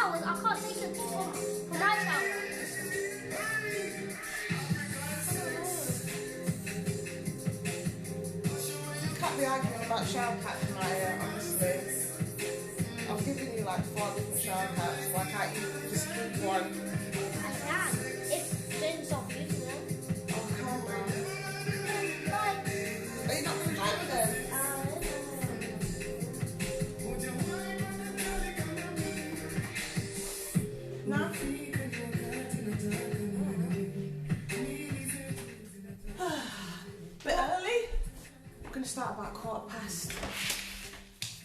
showers. I can't take it for my shower. Can't be arguing about shower caps, Maya, honestly. I've given you like 4 different shower caps. Why can't you just keep one? I can. If James not using them. Oh, come on. Like, Are you not going to play with them? No? Bit early. We're going to start about 1:15.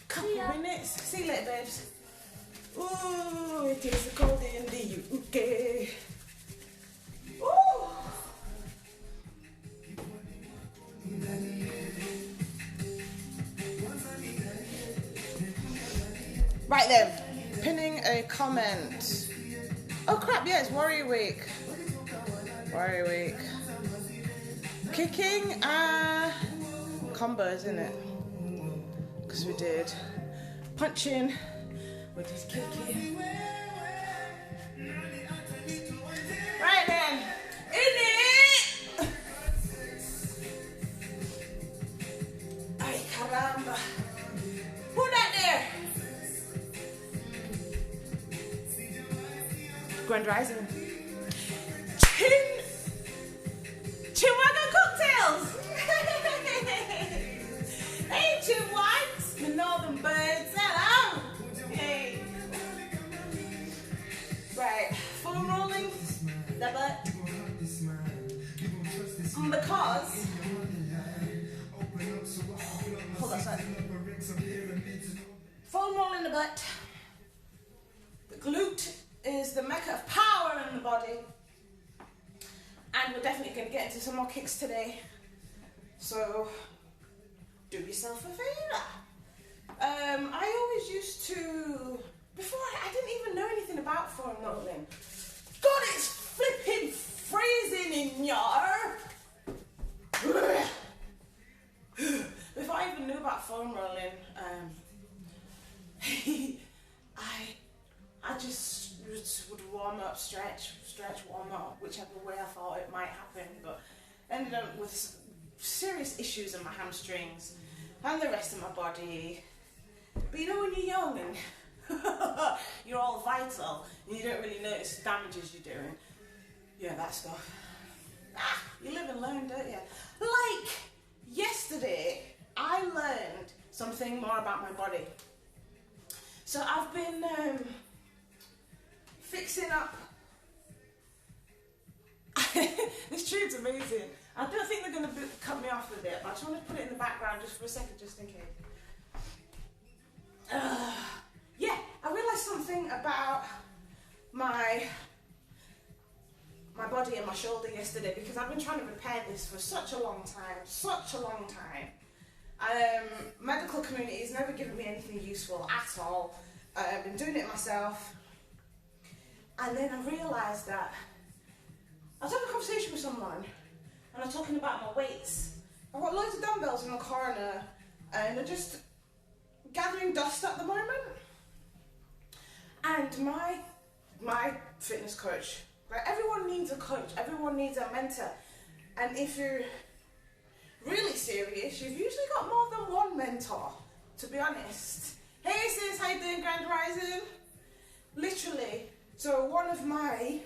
Couple minutes. See you later, babes. Ooh, it is cold in the UK. Ooh. Right then, pinning a comment. Oh crap, yeah, it's Warrior Week. Warrior Week. Kicking combos, isn't it? Because we did punching, we're just kicking. Right then, in it! Ay caramba. Who that there? Grand Rising. Chihuahua cocktails! Hey, Chihuahuas! The northern birds, hello! Hey. Right, foam rolling the butt. Because, hold on a second. Foam rolling the butt. The glute is the mecca of power in the body. And we're definitely going to get into some more kicks today. So, do yourself a favour. I always used to, before I didn't even know anything about foam rolling. God, it's flipping freezing in yar. Before I even knew about foam rolling, I just would warm up, stretch, warm up, whichever way I thought it might happen, but ended up with serious issues in my hamstrings and the rest of my body. But you know when you're young and you're all vital and you don't really notice the damages you're doing, yeah, that stuff. You live and learn, don't you? Like yesterday, I learned something more about my body. So I've been fixing up. This tune's amazing. I don't think they're going to cut me off with it, but I just want to put it in the background just for a second, just in case. Yeah, I realised something about my body and my shoulder yesterday, because I've been trying to repair this for such a long time. Medical community has never given me anything useful at all. I've been doing it myself. And then I realised that I was having a conversation with someone and I'm talking about my weights. I've got loads of dumbbells in the corner and they're just gathering dust at the moment. And my fitness coach, like, everyone needs a coach, everyone needs a mentor. And if you're really serious, you've usually got more than one mentor, to be honest. Hey sis, how you doing, Grand Rising? Literally. So one of my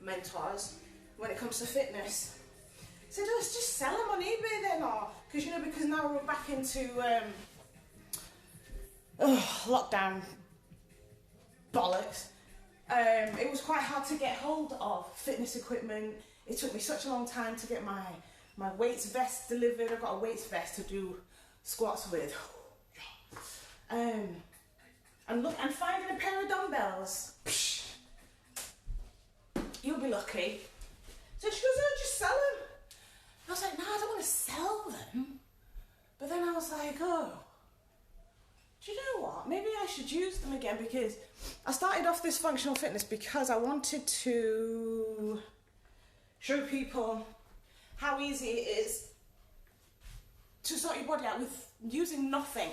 mentors, when it comes to fitness, said, let's just sell them on eBay then, or because now we're back into lockdown bollocks. It was quite hard to get hold of fitness equipment. It took me such a long time to get my weights vest delivered. I've got a weights vest to do squats with. And finding a pair of dumbbells, you'll be lucky. So she goes, oh, just sell them. I was like, no, I don't want to sell them. But then I was like, oh, do you know what? Maybe I should use them again, because I started off this functional fitness because I wanted to show people how easy it is to sort your body out with using nothing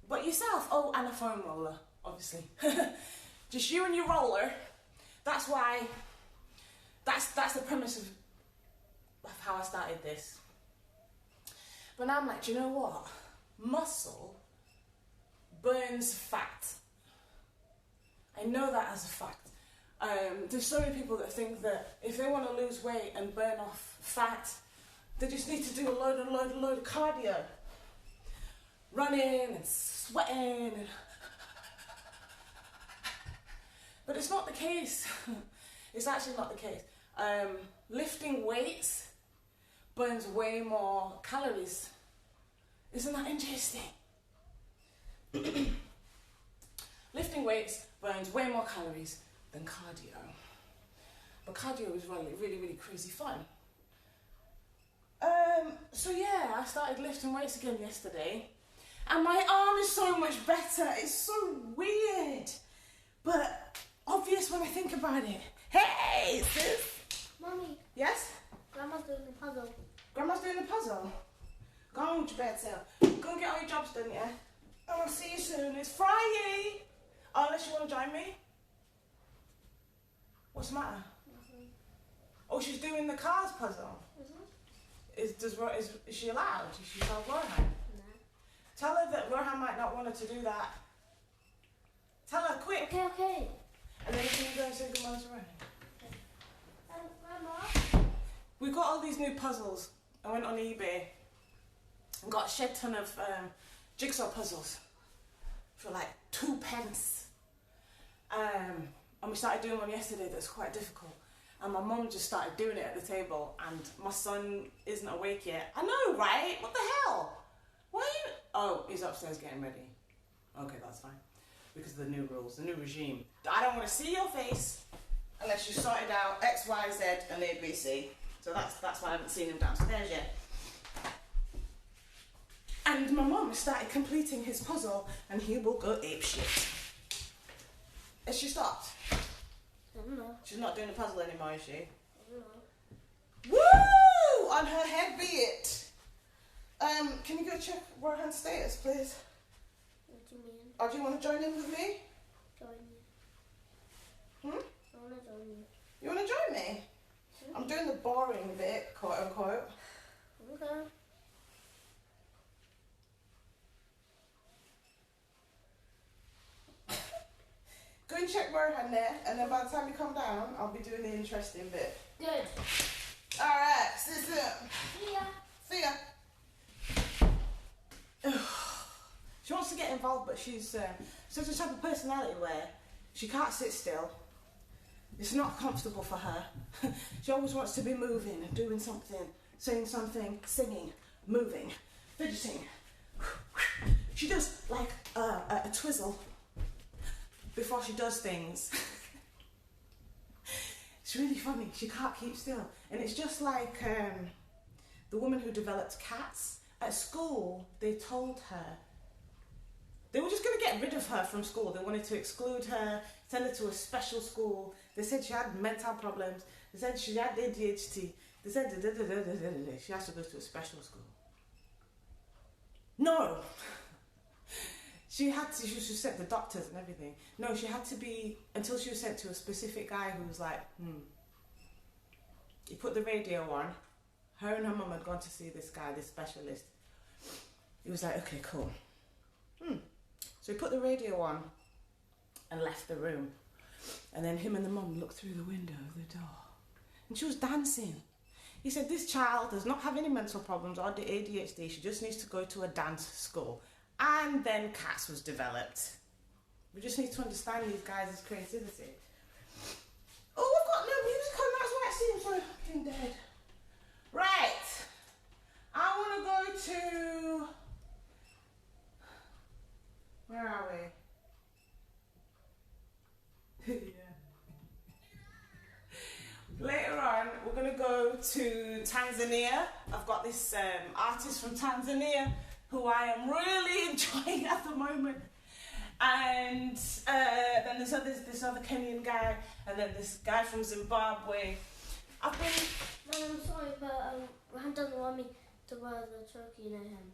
but yourself. Oh, and a foam roller, obviously. Just you and your roller. That's why, that's the premise of how I started this. But now I'm like, do you know what? Muscle burns fat. I know that as a fact. There's so many people that think that if they want to lose weight and burn off fat, they just need to do a load of cardio. Running and sweating. But it's not the case. It's actually not the case. Lifting weights burns way more calories. Isn't that interesting? Lifting weights burns way more calories than cardio. But cardio is really crazy fun. So yeah, I started lifting weights again yesterday. And my arm is so much better. It's so weird. But obvious when I think about it. Hey, sis. Mommy. Yes? Grandma's doing the puzzle. Grandma's doing the puzzle? Go on with your bedself. Go and get all your jobs done, yeah? And I'll see you soon. It's Friday. Unless you want to join me. What's the matter? Nothing. Oh, she's doing the cars puzzle. Mm-hmm. Is she allowed? Is she tell Rohan? No. Tell her that Rohan might not want her to do that. Tell her quick. Okay. And then can you go and say good morning to Rohan? Grandma? We got all these new puzzles. I went on eBay and got a shed ton of jigsaw puzzles for like 2 pence. And we started doing one yesterday that's quite difficult. And my mum just started doing it at the table, and my son isn't awake yet. I know, right? What the hell? Why are you... Oh, he's upstairs getting ready. Okay, that's fine. Because of the new rules, the new regime. I don't want to see your face unless you sorted out X, Y, Z and A, B, C. So that's why I haven't seen him downstairs yet. And my mum started completing his puzzle, and he will go apeshit. Has she stopped? I don't know. She's not doing the puzzle anymore, is she? I don't know. Woo! On her head be it. Can you go check Rohan's status, please? What do you mean? Or do you want to join in with me? Join you. Hmm? I want to join you. You want to join me? I'm doing the boring bit, quote unquote. Okay. Go and check Rohan there, and then by the time you come down, I'll be doing the interesting bit. Good. Alright, sit up. See ya. See ya. She wants to get involved, but she's such a type of personality where she can't sit still. It's not comfortable for her. She always wants to be moving and doing something, saying something, singing, moving, fidgeting. She does like a twizzle before she does things. It's really funny. She can't keep still. And it's just like the woman who developed cats. At school, they told her they were just going to get rid of her from school. They wanted to exclude her, send her to a special school. They said she had mental problems. They said she had ADHD. They said she has to go to a special school. No! She was sent to doctors and everything. No, she had to be, until she was sent to a specific guy who was like, He put the radio on. Her and her mum had gone to see this guy, this specialist. He was like, okay, cool. So he put the radio on and left the room. And then him and the mum looked through the window of the door. And she was dancing. He said, this child does not have any mental problems or ADHD. She just needs to go to a dance school. And then Cats was developed. We just need to understand these guys' creativity. Oh, I've got no music on. That's why it seems so fucking dead. Right. I want to go to... Where are we? Later on, we're going to go to Tanzania. I've got this artist from Tanzania who I am really enjoying at the moment. And then there's this other Kenyan guy, and then this guy from Zimbabwe. I've been... No, I'm sorry, but Rohan doesn't want me to wear the turkey near him.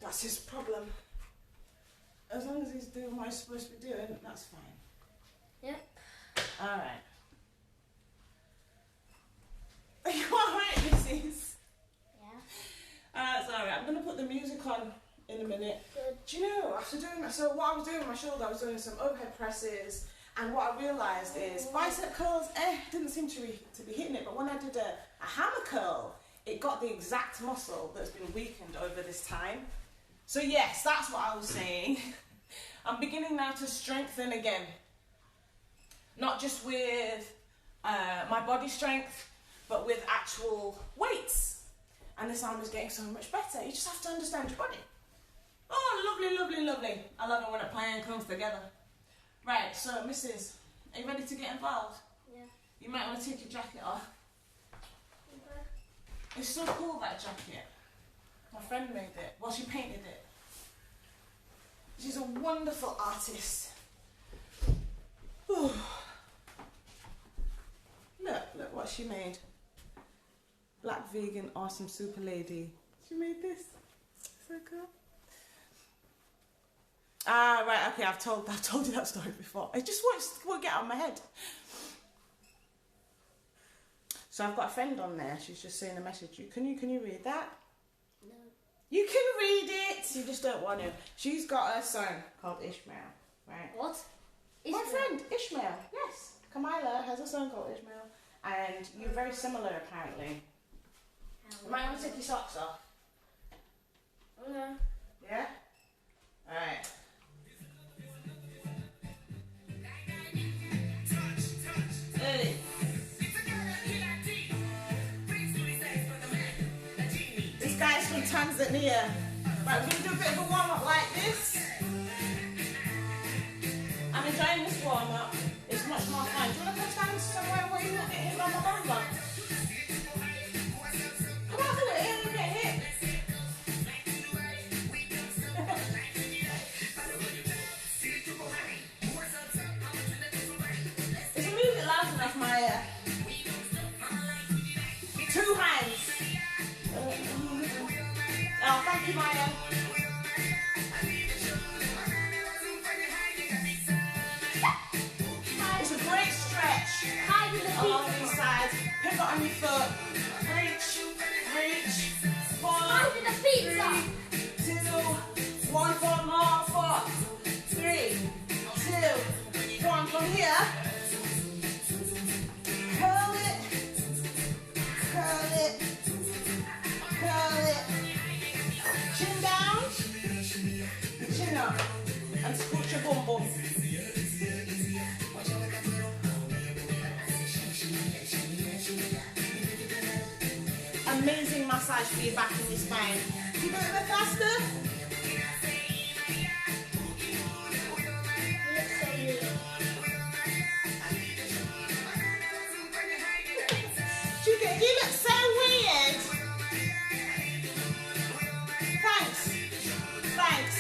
That's his problem. as long as he's doing what he's supposed to be doing, that's fine. Yep. Alright. Are you alright, Mrs.? Yeah. Sorry, I'm going to put the music on in a minute. Good. Do you know, after doing that, so what I was doing with my shoulder, I was doing some overhead presses, and what I realised is bicep curls, didn't seem to be hitting it, but when I did a hammer curl, it got the exact muscle that's been weakened over this time. So yes, that's what I was saying. I'm beginning now to strengthen again. Not just with my body strength, but with actual weights. And this arm is getting so much better. You just have to understand your body. Oh, lovely, lovely, lovely. I love it when a plan comes together. Right, so Mrs., are you ready to get involved? Yeah. You might want to take your jacket off. Okay. It's so cool, that jacket. My friend made it. Well, she painted it. She's a wonderful artist. Look what she made. Black vegan awesome super lady. She made this. So cool. Ah, right, okay, I've told you that story before. It just won't get out of my head. So I've got a friend on there. She's just saying a message. Can you read that? No. You can read it. You just don't want to. She's got a son called Ishmael, right? What? My friend Ishmael. Yes, Kamila has a son called Ishmael, and you're very similar apparently. You might want to take your socks off. Okay. Yeah. All right. Hey. This guy's from Tanzania. Right, we're going to do a bit of a warm-up like this. I'm enjoying this warm-up. It's much more fun. Do you want to go stand somewhere where you won't get hit on the bumper? Come on, do it. Here, look at hit. Is the music loud enough, Maya? 2 hands. Oh, thank you, Maya. It's a great stretch along these sides. Pivot on your foot. Reach, reach. 4, How did the pizza? 3, 2, 1. 4 more. 4, 3, 2, 1. From here. Curl it. Curl it. Curl it. Chin down. Chin up. And squoosh your bum bum. Amazing massage for your back and your spine. Can you do it a bit faster? You look so weird. Thanks. Thanks.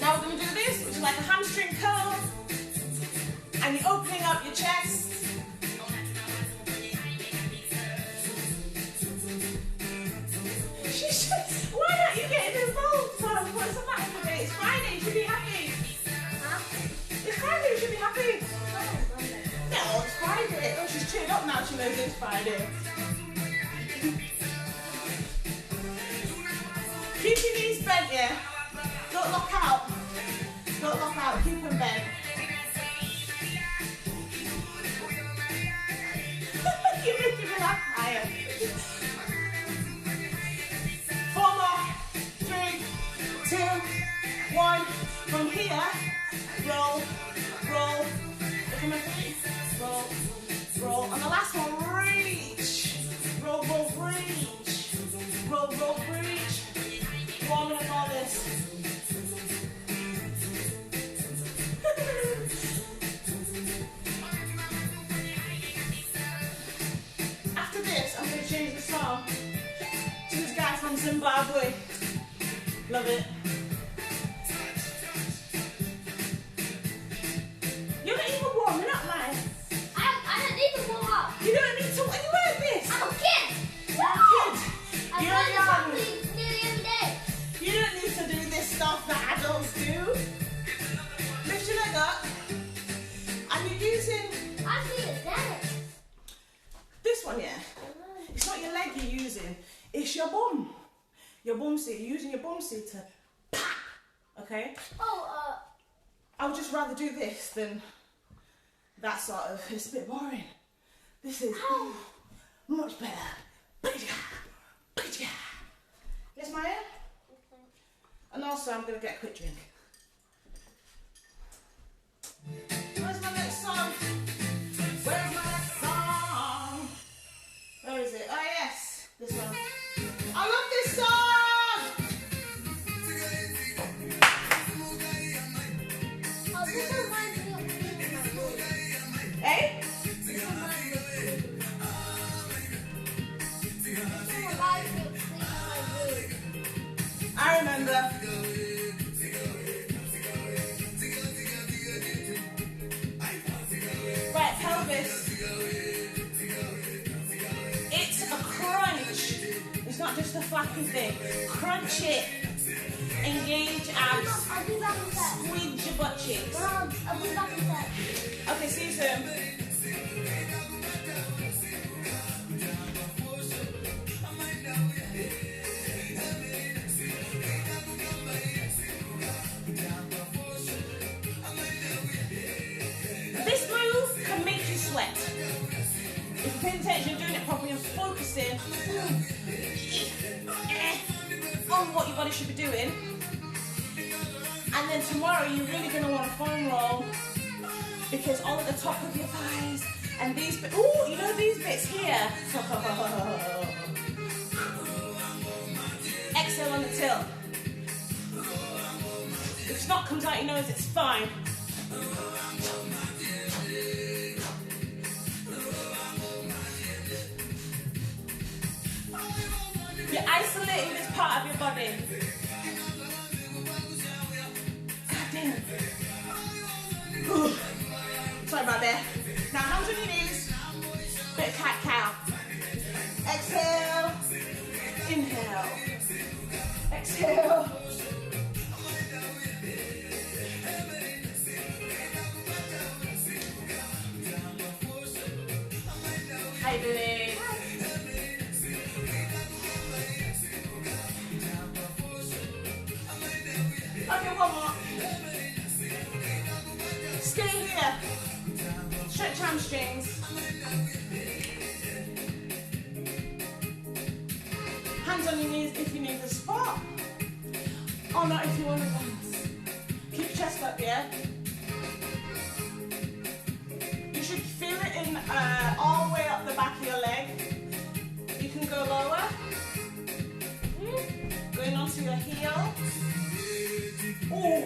Now we're going to do this, which is like a hamstring curl. And you're opening up your chest. Why not you getting involved? What's the matter today? It's Friday, you should be happy. Huh? It's Friday, you should be happy. No, it's Friday. Oh, she's cheered up now, she knows it's Friday. Keep your knees bent, yeah? Don't lock out. Don't lock out, keep them bent. You're making me laugh higher. 4 more. 3, 2, 1. From here, roll, roll. Look at my feet. Roll, roll. On the last one, reach. Roll, roll, reach. Roll, roll, reach. Warming up all this. After this, I'm going to change the song to this guy from Zimbabwe. Love it. You're not even warming up, man. I don't need to warm up. You don't need to. When you wear this, I'm a kid. you're a kid. I You're learn young. something nearly every day. You don't need to do this stuff that your bum seat. You're using your bum seat to pop, okay? Oh, I would just rather do this than that sort of, it's a bit boring. This is much better. Yes, Maya? okay. And also, I'm going to get a quick drink. Where's my next song? Where's my next song? Where is it? Oh, yes. This one. I love this song! Oh, this reminds me of cleaning my room. Hey? This reminds me of cleaning my room. I remember. Right, pelvis. It's a crunch. It's not just a flappy thing. Crunch it. Engage abs. I'll be back in a sec. Squeeze your butt cheeks. Mom, I'll be back in a sec. Okay, see you soon. This move can make you sweat. If you pay attention, you're doing it properly and focusing on what your body should be doing. And then tomorrow you're really going to want to foam roll because all at the top of your thighs and these bits, ooh, you know these bits here. Exhale on the tilt. If snot comes out your nose, it's fine. You're isolating this part of your body. God damn. Ooh. Sorry about that. Now hands on your knees. Bit of cat cow. Exhale. Inhale. Exhale. How you doing? Okay, one more. Stay here. Stretch hamstrings. Hands on your knees if you need the spot. Or not if you want to dance. Keep your chest up, yeah? You should feel it in all the way up the back of your leg. You can go lower. Going onto your heel. Oh,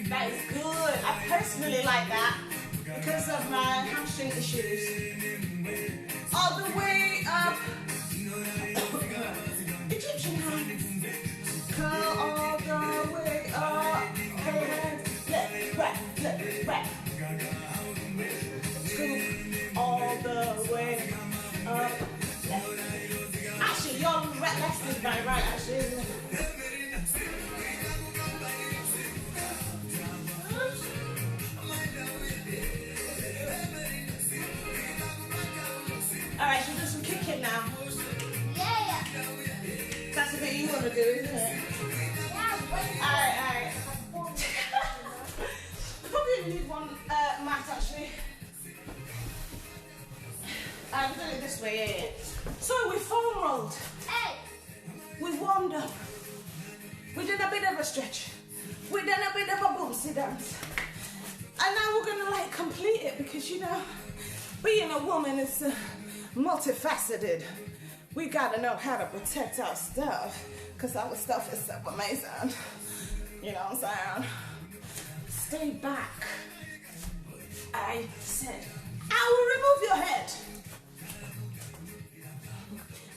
that is good. I personally like that because of my hamstring issues. All the way up. Egyptian hands. Curl all the way up. Hands. Left, right. All the way up. Left. Actually, your left is my right, actually. Alright, should we do some kicking now? Yeah. That's the bit you want to do, isn't it? Alright. I probably need one mat actually. I'm doing it this way, yeah. So we've foam rolled. Hey. We've warmed up. We did a bit of a stretch. We did a bit of a boomsy dance. And now we're gonna like complete it because you know, being a woman is multifaceted. We gotta know how to protect our stuff because our stuff is so amazing. You know what I'm saying? Stay back. I said, I will remove your head.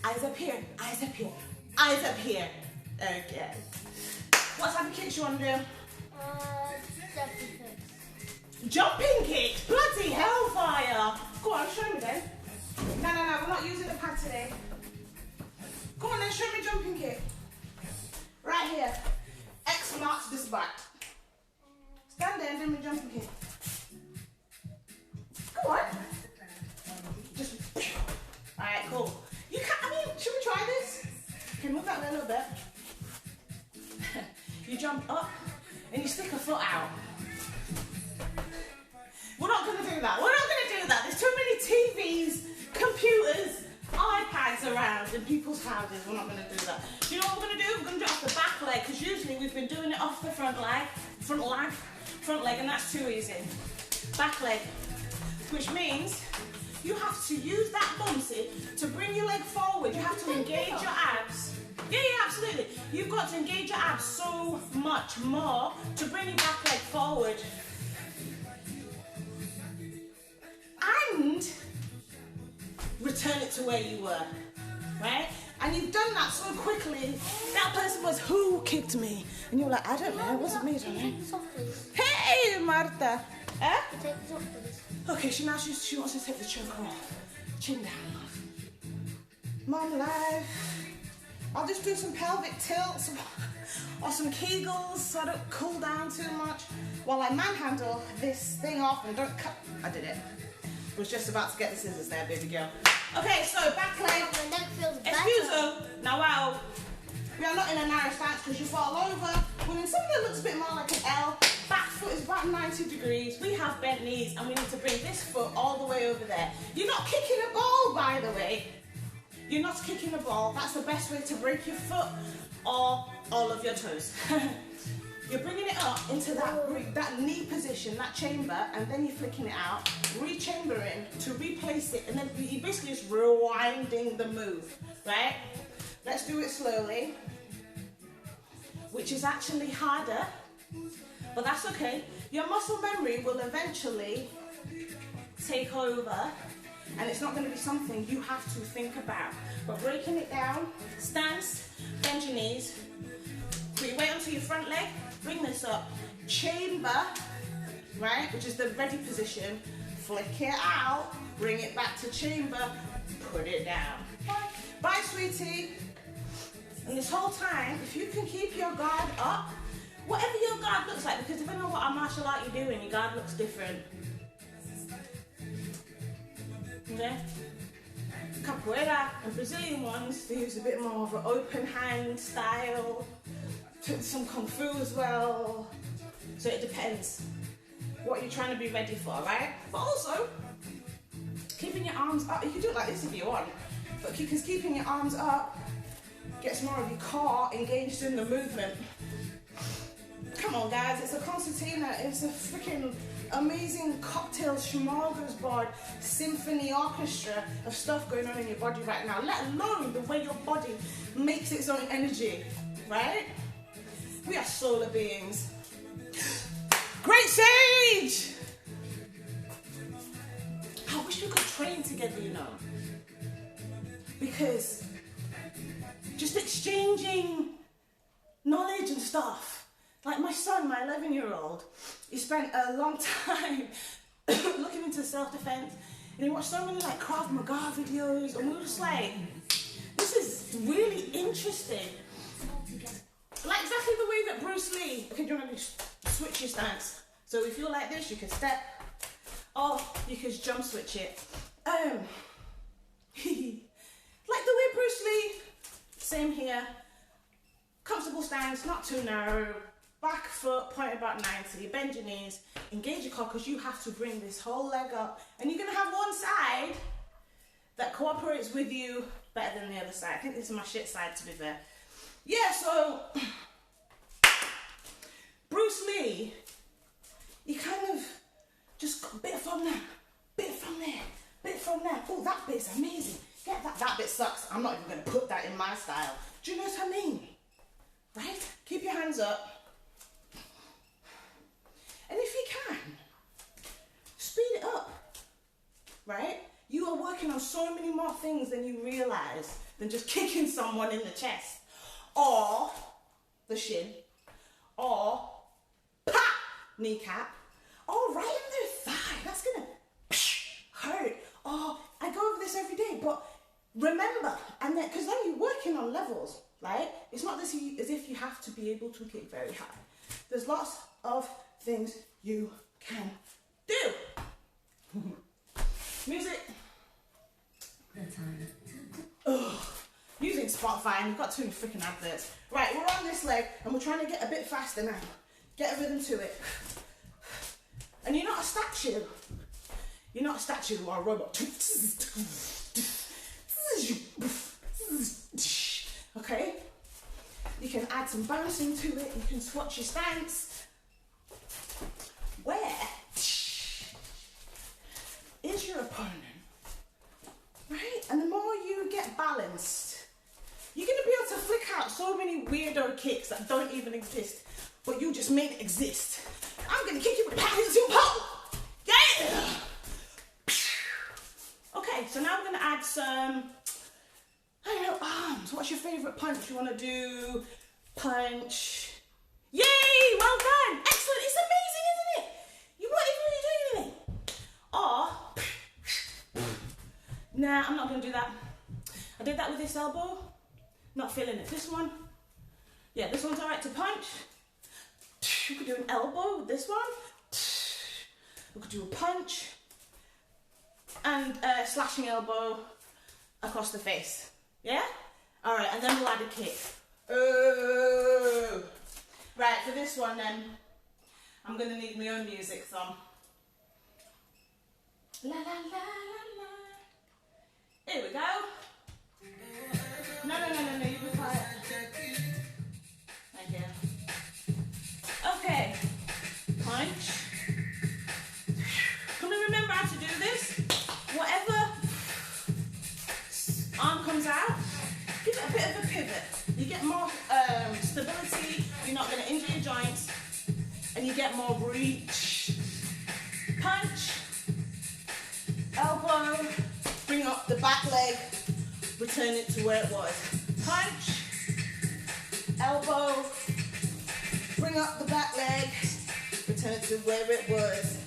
Eyes up here, eyes up here, eyes up here. Okay. What type of kicks you want to do? Jumping kicks. Jumping kicks? Bloody hellfire! Go on, show me then. No, we're not using the pad today. Go on then, show me jumping kick. Right here. X marks the spot. Stand there and do me jumping kick. Go on. Just. Alright, cool. You can't, should we try this? Okay, move that there a little bit. You jump up and you stick a foot out. We're not going to do that. We're not going to do that. There's too many TVs, computers, iPads around in people's houses. We're not going to do that. You know what we're going to do? We're going to do it off the back leg, because usually we've been doing it off the front leg, and that's too easy. Back leg, which means you have to use that bumsy to bring your leg forward. You have to engage your abs. Yeah, absolutely. You've got to engage your abs so much more to bring your back leg forward. And return it to where you were, right? And you've done that so quickly, that person was, who kicked me? And you were like, I don't know, it wasn't me, don't know. Hey, Marta. Eh? Take this off, please. Okay, she wants to take the choker off. Chin down. Mom life. I'll just do some pelvic tilts or some Kegels so I don't cool down too much while I manhandle this thing off and don't cut. I did it. Was just about to get the scissors there, baby girl. Okay, so back leg. My neck feels better. Excuse me. Now, wow. We are not in a narrow stance because you fall over. We're in something that looks a bit more like an L. Back foot is about 90 degrees. We have bent knees and we need to bring this foot all the way over there. You're not kicking a ball, by the way. You're not kicking a ball. That's the best way to break your foot or all of your toes. You're bringing it up into that knee position, that chamber, and then you're flicking it out, re-chambering to replace it, and then you're basically just rewinding the move, right? Let's do it slowly, which is actually harder, but that's okay. Your muscle memory will eventually take over, and it's not going to be something you have to think about. But breaking it down, stance, bend your knees, put your weight onto your front leg, bring this up, chamber, right, which is the ready position, flick it out, bring it back to chamber, put it down. Bye, sweetie. And this whole time, if you can keep your guard up, whatever your guard looks like, because depending on what martial art you're doing, your guard looks different. Okay? Capoeira and Brazilian ones, they use a bit more of an open hand style, some kung fu as well. So it depends what you're trying to be ready for, right? But also, keeping your arms up, you can do it like this if you want, but because keeping your arms up gets more of your core engaged in the movement. Come on guys, it's a concertina, it's a freaking amazing cocktail smorgasbord symphony orchestra of stuff going on in your body right now, let alone the way your body makes its own energy, right? We are solar beings. Great Sage! I wish we could train together, you know, because just exchanging knowledge and stuff. Like my son, my 11-year-old, he spent a long time looking into self-defense, and he watched so many like Krav Maga videos, and we were just like, this is really interesting. Like exactly the way that Bruce Lee, okay, do you want to switch your stance? So if you're like this, you can step, or you can jump switch it. Like the way Bruce Lee, same here, comfortable stance, not too narrow, back foot pointed about 90, bend your knees, engage your core because you have to bring this whole leg up, and you're going to have one side that cooperates with you better than the other side. I think this is my shit side, to be fair. Yeah, so Bruce Lee, he kind of just got a bit from there, bit from there, bit from there. Oh, that bit's amazing. Get that. That bit sucks. I'm not even going to put that in my style. Do you know what I mean? Right? Keep your hands up. And if you can, speed it up, right? You are working on so many more things than you realise than just kicking someone in the chest, or the shin, or pop, kneecap, or right in their thigh. That's gonna hurt. Oh, I go over this every day, but remember, and then, because then you're working on levels, right? It's not as if you have to be able to kick very high. There's lots of things you can do. Music. The time. Oh, using Spotify and you've got too many freaking adverts. Right, we're on this leg and we're trying to get a bit faster now. Get a rhythm to it. And you're not a statue. You're not a statue or a robot. Okay? You can add some bouncing to it. You can swatch your stance. Where is your opponent? Right? And the more you get balanced, you're going to be able to flick out so many weirdo kicks that don't even exist, but you just made it exist. I'm going to kick you with a power into a pole. Yeah! Okay, so now we're going to add some, I don't know, arms. What's your favourite punch? You want to do punch? Yay! Well done! Excellent! It's amazing, isn't it? You weren't even really doing anything. Or, nah, I'm not going to do that. I did that with this elbow. Not feeling it. This one, yeah, this one's alright to punch. We could do an elbow with this one. We could do a punch and a slashing elbow across the face. Yeah? Alright, and then we'll add a kick. Oh. Right, for this one then, I'm going to need my own music song. La la la la la. Here we go. No, you be quiet. Thank you. Okay. Punch. Can we remember how to do this? Whatever arm comes out, give it a bit of a pivot. You get more stability, you're not going to injure your joints, and you get more reach. Punch. Elbow. Bring up the back leg. Return it to where it was. Punch, elbow, bring up the back leg, return it to where it was.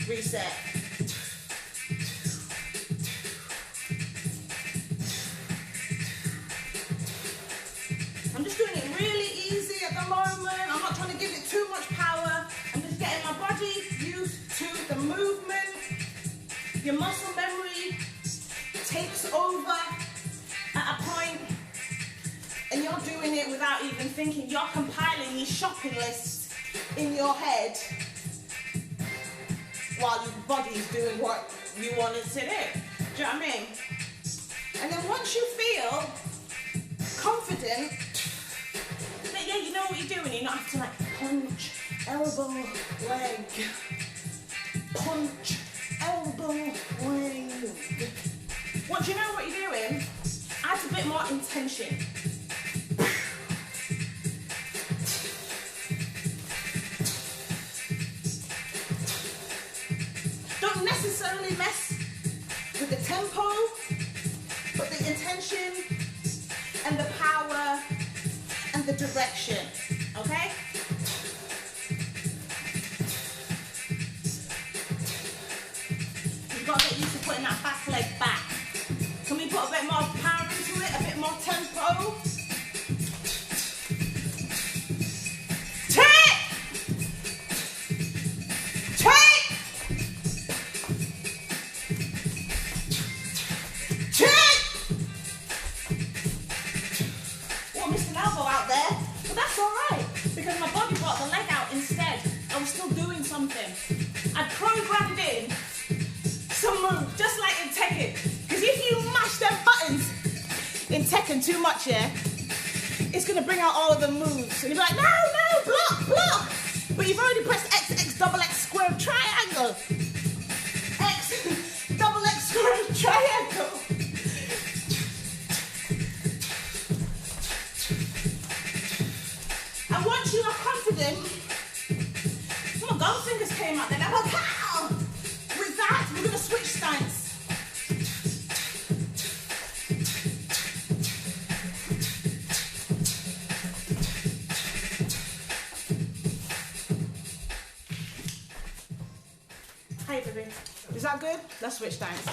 Reset. I'm just doing it really easy at the moment. I'm not trying to give it too much power. I'm just getting my body used to the movement. Your muscle memory takes over at a point and you're doing it without even thinking. You're compiling your shopping list in your head while your body's doing what you want it to do. Do you know what I mean? And then once you feel confident that, yeah, you know what you're doing, you don't have to like punch, elbow, leg, punch, elbow, leg. Once you know what you're doing, add a bit more intention. Don't necessarily mess with the tempo, but the intention and the power and the direction, okay? You've got to get used to putting that back leg back. Can we put a bit more power into it, a bit more tempo? I programmed in some moves, just like in Tekken. Because if you mash them buttons in Tekken too much, yeah, it's going to bring out all of the moves. And you'll be like, no, block, block. But you've already pressed X, X, double X, square, triangle. X, double X, square, triangle. And once you are confident, those fingers came out, then I went, pow! With that, we're going to switch stance. Hey, baby. Is that good? Let's switch stance.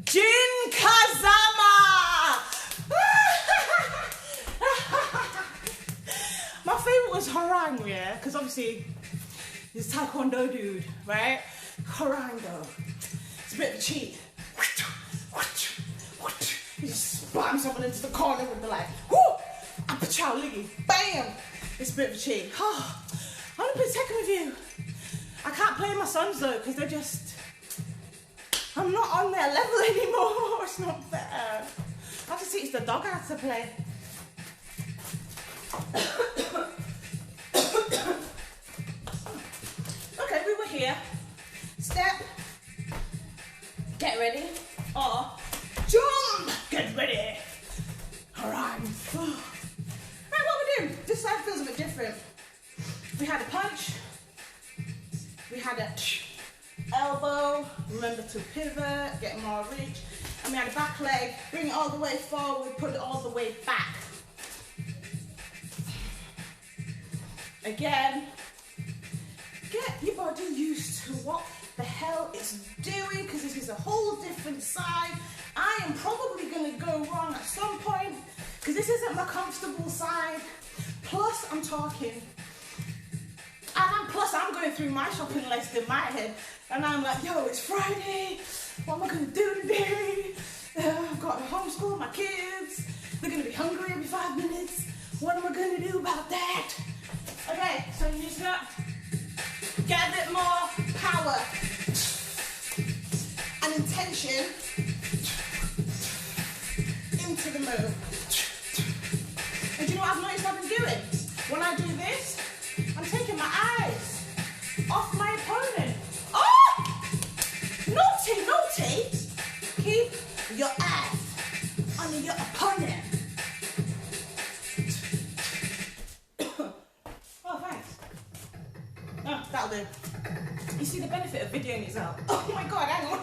Jin Kazama! My favourite was Harango, yeah? Because obviously, he's a Taekwondo dude, right? Harango. bit of a cheat. You just bam someone into the corner with the like, whoo, and pachow liggy, bam. It's a bit of a cheat. Oh, I'm a bit taken with you. I can't play my sons though, because they're just, I'm not on their level anymore. It's not fair. I have to teach the dog how to play. Okay, we were here. Step. Get ready. Or jump. Get ready. Alright. Right, what we're doing. This side feels a bit different. We had a punch. We had a elbow. Remember to pivot, get more reach. And we had a back leg. Bring it all the way forward, put it all the way back. Again, get your body used to what the hell it's doing, because this is a whole different side. I am probably going to go wrong at some point, because this isn't my comfortable side. Plus, I'm talking, and plus I'm going through my shopping list in my head, and I'm like, yo, it's Friday. What am I going to do today? I've got to homeschool my kids. They're going to be hungry every 5 minutes. What am I going to do about that? Okay, so you just got get a bit more power and intention into the move. And do you know what I've noticed I've been doing? When I do this, I'm taking my eyes off my opponent. Oh! Naughty, naughty! Keep your eyes on your opponent. Oh, that'll do. You see the benefit of videoing yourself. Oh my god, hang on.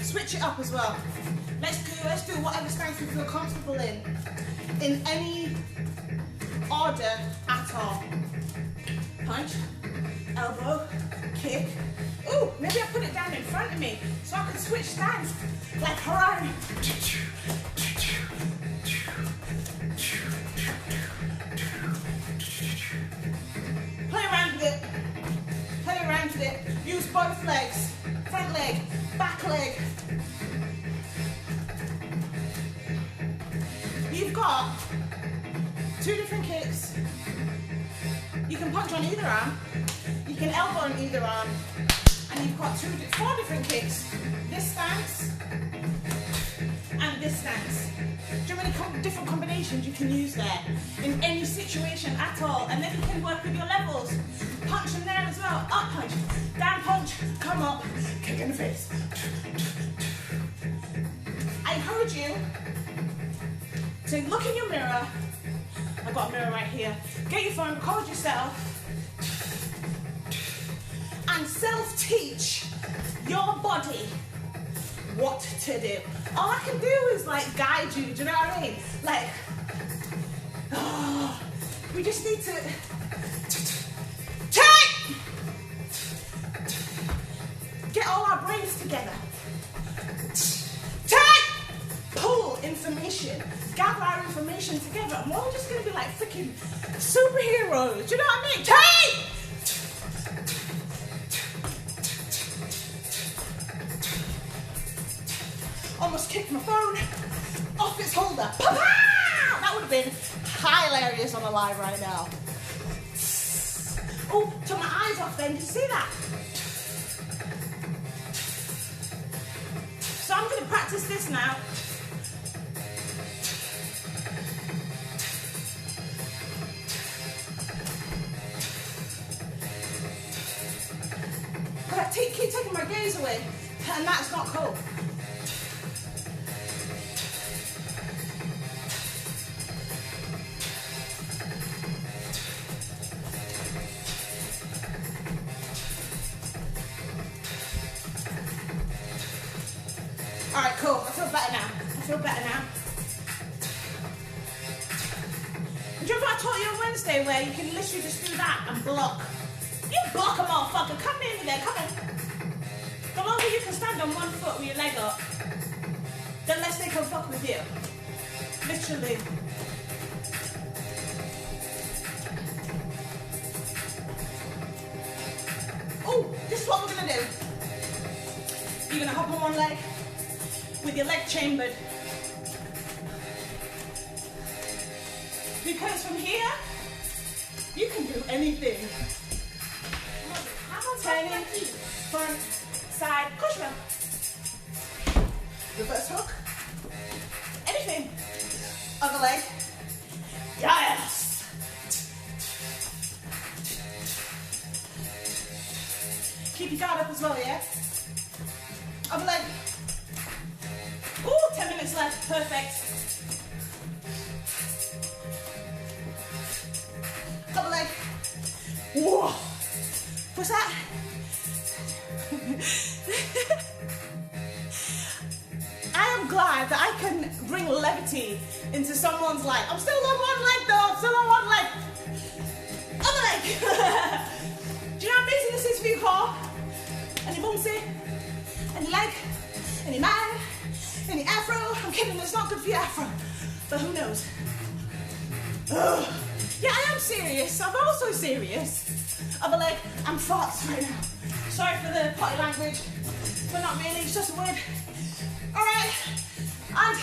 Switch it up as well. Let's do whatever stance you feel comfortable in any order at all. Punch, elbow, kick. Ooh, maybe I put it down in front of me so I can switch stance. Like hurrah. Play around with it. Play around with it. Use both legs. Front leg, back leg. You've got 2 different kicks. You can punch on either arm. You can elbow on either arm. And you've got 4 different kicks. This stance and this stance. Do you know how many different combinations you can use there in any situation at all? And then you can work with your levels. Punch in there as well. Up punch, down punch, come up, kick in the face. I encourage you to look in your mirror. I've got a mirror right here. Get your phone, record yourself, and self-teach your body what to do. All I can do is like guide you, do you know what I mean? Like, oh, we just need to get all our brains together. Pull information, gather our information together, and we're all just gonna be like freaking superheroes. Do you know what I mean? Almost kicked my phone off its holder. Pa-pow! That would have been hilarious on a live right now. Oh, took my eyes off then. Did you see that? So I'm going to practice this now. But I keep taking my gaze away, and that's not cool. better now. I feel better now. Do you remember I taught you on Wednesday where you can literally just do that and block? You block a motherfucker. Come in there. Come on. The longer you can stand on one foot with your leg up, the less they can fuck with you. Literally. Oh, this is what we're gonna do. You're gonna hop on one leg with your leg chambered. Because from here, you can do anything. Turning, front, side, push round. Reverse hook. Anything. Other leg. Yes! Keep your guard up as well, yeah? Other leg. Ooh, 10 minutes left. Perfect. Other leg. Whoa! What's that? I am glad that I can bring levity into someone's life. I'm still on one leg though, I'm still on one leg. Other leg. Do you know how amazing this is for your core? Any bouncy, any leg, any man, any afro. I'm kidding, it's not good for your afro, but who knows? Ugh. Yeah, I am serious. I'm also serious. Other leg, I'm farts right now. Sorry for the potty language, but not really, it's just a word. Alright, and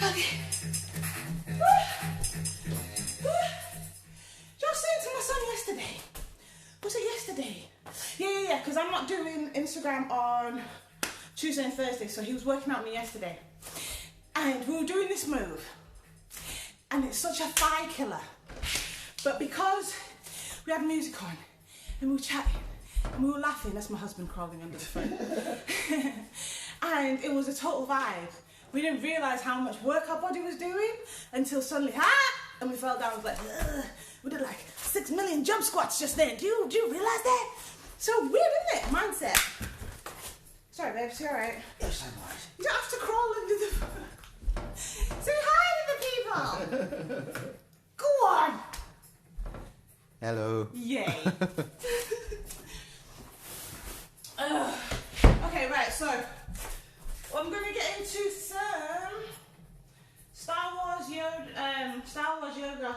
okay. Just saying to my son yesterday. Was it yesterday? Yeah, because I'm not doing Instagram on Tuesday and Thursday, so he was working out with me yesterday. And we were doing this move, and it's such a thigh killer. But because we had music on, and we were chatting, and we were laughing, that's my husband crawling under the phone. And it was a total vibe. We didn't realise how much work our body was doing until suddenly, and we fell down and was like, ugh. We did like 6 million jump squats just then. Do you realise that? So weird, isn't it? Mindset. Sorry, babes, you alright? Yes, I'm alright. You don't have to crawl under the... Say hi to the people! Go on! Hello. Yay. Okay, right, so I'm going to get into some Star Wars yoga. Star Wars yoga.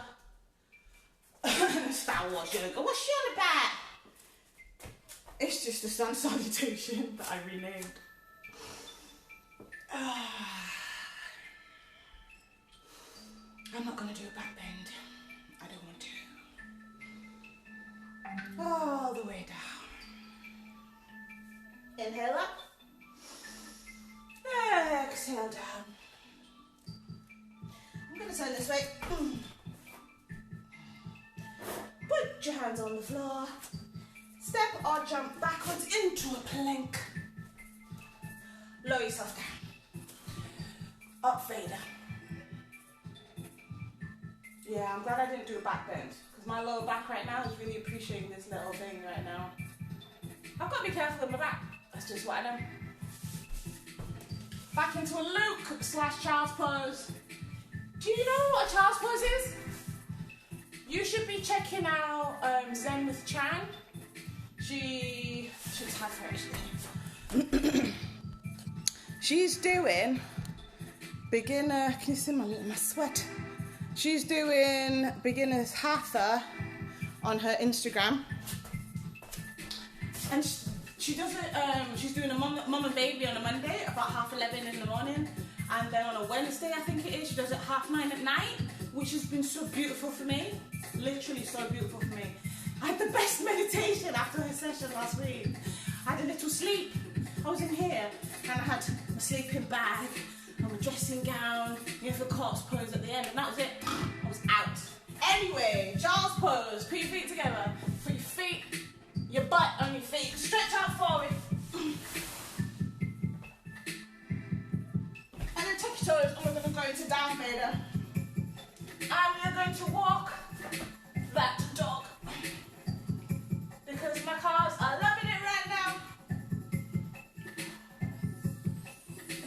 What's she on about? It's just a sun salutation that I renamed. I'm not going to do a back bend. I don't want to. All the way down. Inhale up. Exhale down. I'm going to turn this way. Put your hands on the floor. Step or jump backwards into a plank. Lower yourself down. Up fader. Yeah, I'm glad I didn't do a back bend because my lower back right now is really appreciating this little thing right now. I've got to be careful with my back. That's just what I know. Back into a Luke / child's pose. Do you know what a child's pose is? You should be checking out Zen with Chan. She should have her actually. She's doing beginner. Can you see my sweat? She's doing beginner's hatha on her Instagram, and she does it. She's doing a mum and baby on a Monday about 11:30 in the morning, and then on a Wednesday I think it is she does it 9:30 at night, which has been so beautiful for me. Literally so beautiful for me. I had the best meditation after her session last week. I had a little sleep. I was in here and I had my sleeping bag and my dressing gown, for corpse pose at the end, and that was it. I was out. Anyway, child's pose. Put your feet together. Put your feet, your butt on your feet. Stretch out forward. And then tuck your toes, and we're going to going to down Vader. And we are going to walk that dog. Because my calves are loving it right now.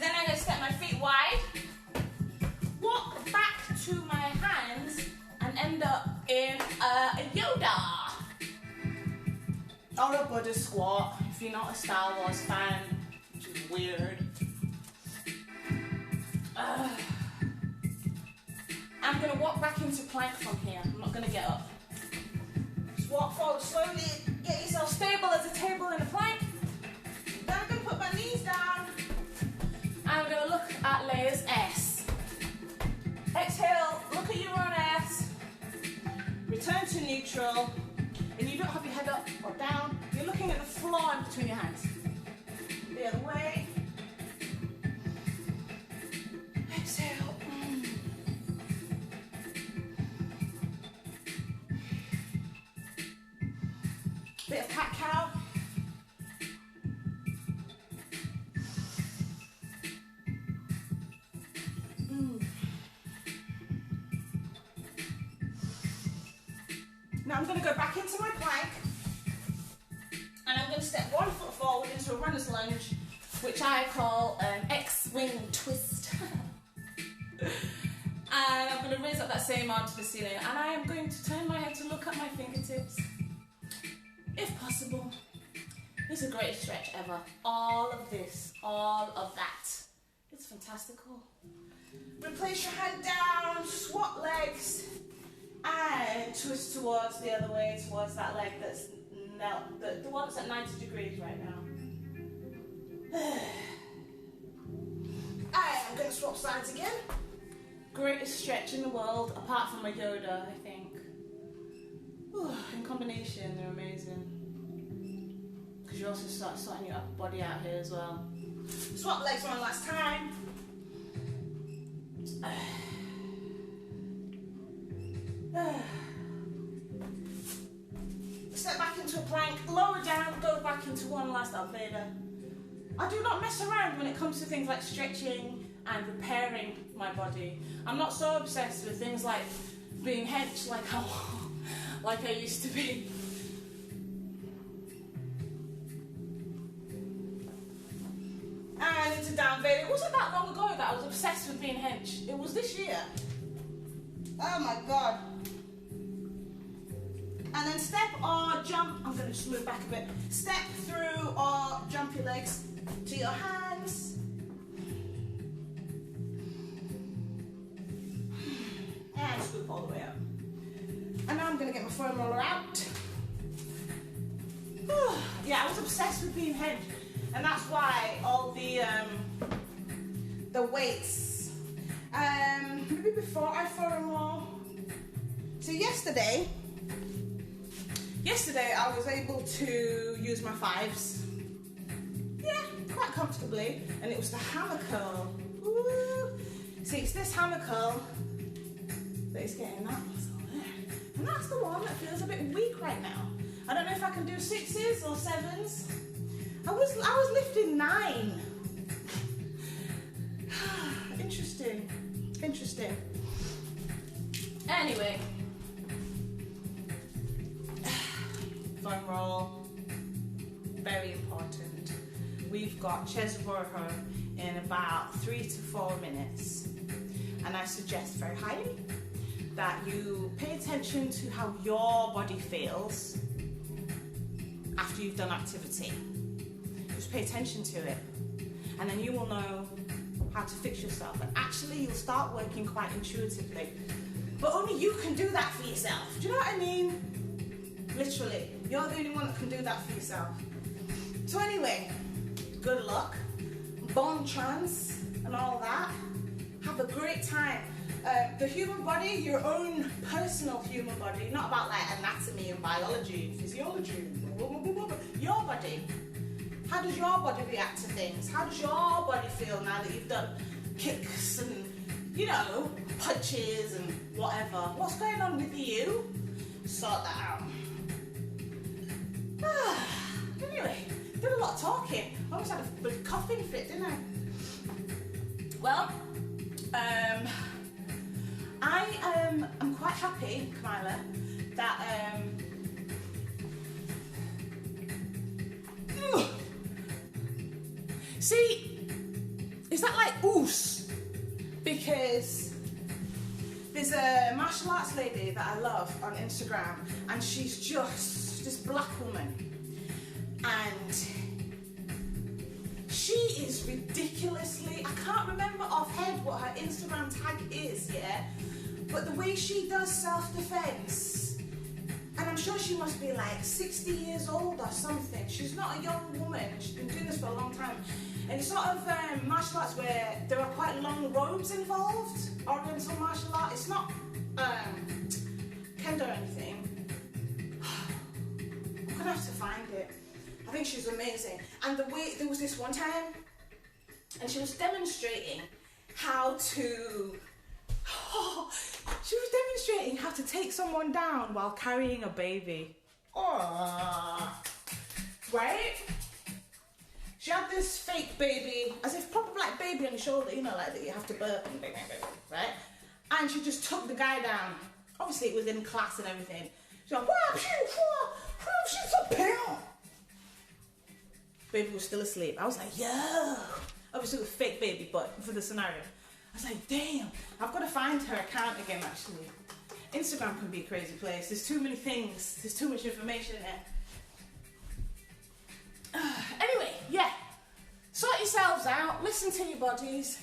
Then I'm going to step my feet wide. Walk back to my hands and end up in a Yoda. Or a Buddha squat, if you're not a Star Wars fan, which is weird. I'm going to walk back into plank from here. I'm not going to get up. Just walk forward slowly, get yourself stable as a table in a plank. Then I'm going to put my knees down. And I'm going to look at layers S. Exhale, look at your own S. Return to neutral. And you don't have your head up or down. You're looking at the floor in between your hands. The other way. Exhale. Bit of cat-cow. Now I'm going to go back into my plank and I'm going to step 1 foot forward into a runner's lunge, which I call an X-wing twist. And I'm going to raise up that same arm to the ceiling and I am going to turn my head to look at my fingertips, if possible. This is the greatest stretch ever. All of this, all of that. It's fantastical. Replace your hand down, swap legs. And twist towards the other way, towards that leg that's the one that's at 90 degrees right now. I'm going to swap sides again. Greatest stretch in the world, apart from my Yoda, I think. In combination, they're amazing. Because you also start sorting your upper body out here as well. Swap legs one last time. Step back into a plank, lower down, go back into one last up Vader. I do not mess around when it comes to things like stretching and repairing my body. I'm not so obsessed with things like being hench like I used to be. And into down Vader. It wasn't that long ago that I was obsessed with being hench. It was this year. Oh my God. And then step or jump, I'm going to just move back a bit. Step through or jump your legs to your hands. And scoop all the way up. And now I'm going to get my foam roller out. Yeah, I was obsessed with being hench. And that's why all the weights, maybe before I foam roll. So yesterday I was able to use my 5s. Yeah, quite comfortably. And it was the hammer curl. Woo. See, it's this hammer curl that is getting that muscle there. And that's the one that feels a bit weak right now. I don't know if I can do 6s or 7s. I was lifting 9. Interesting. Anyway. Foam roll, very important. We've got Chesworth in about 3 to 4 minutes. And I suggest very highly that you pay attention to how your body feels after you've done activity. Just pay attention to it. And then you will know how to fix yourself. And actually you'll start working quite intuitively. But only you can do that for yourself. Do you know what I mean? Literally. You're the only one that can do that for yourself. So anyway, good luck. Bon chance and all that. Have a great time. The human body, your own personal human body, not about like anatomy and biology, physiology, your body. How does your body react to things? How does your body feel now that you've done kicks and, you know, punches and whatever? What's going on with you? Sort that out. Anyway, did a lot of talking. I almost had a coughing fit, didn't I? Well, I'm quite happy, Camilla, that see, is that like oos? Because there's a martial arts lady that I love on Instagram, and she's just this black woman, and she is ridiculously, I can't remember offhand what her Instagram tag is, yeah, but the way she does self-defense, and I'm sure she must be like 60 years old or something. She's not a young woman, she's been doing this for a long time. And it's sort of martial arts where there are quite long robes involved, Oriental martial art. It's not kendo or anything. I'm gonna have to find it. I think she's amazing. And the way, there was this one time, and she was demonstrating how to, she was demonstrating how to take someone down while carrying a baby. Oh, right? She had this fake baby, as if proper black baby on the shoulder, you know, like that you have to burp and bang, bang, bang, right? And she just took the guy down. Obviously it was in class and everything. She's like, she's a pill. Baby was still asleep. I was like, yo. Obviously it was a fake baby, but for the scenario. I was like, damn, I've got to find her account again, actually. Instagram can be a crazy place. There's too many things. There's too much information there. Anyway, yeah. Sort yourselves out. Listen to your bodies.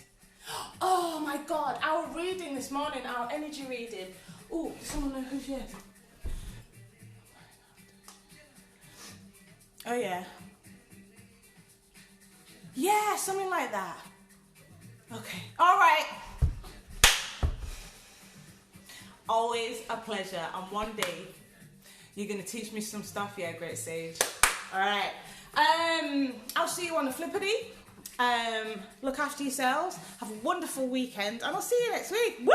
Oh my God, our reading this morning, our energy reading. Oh, does someone know who's here? Oh yeah. Yeah, something like that. Okay. All right. Always a pleasure. And one day, you're going to teach me some stuff. Yeah, great sage. All right. I'll see you on the flippity. Look after yourselves. Have a wonderful weekend. And I'll see you next week. Woo!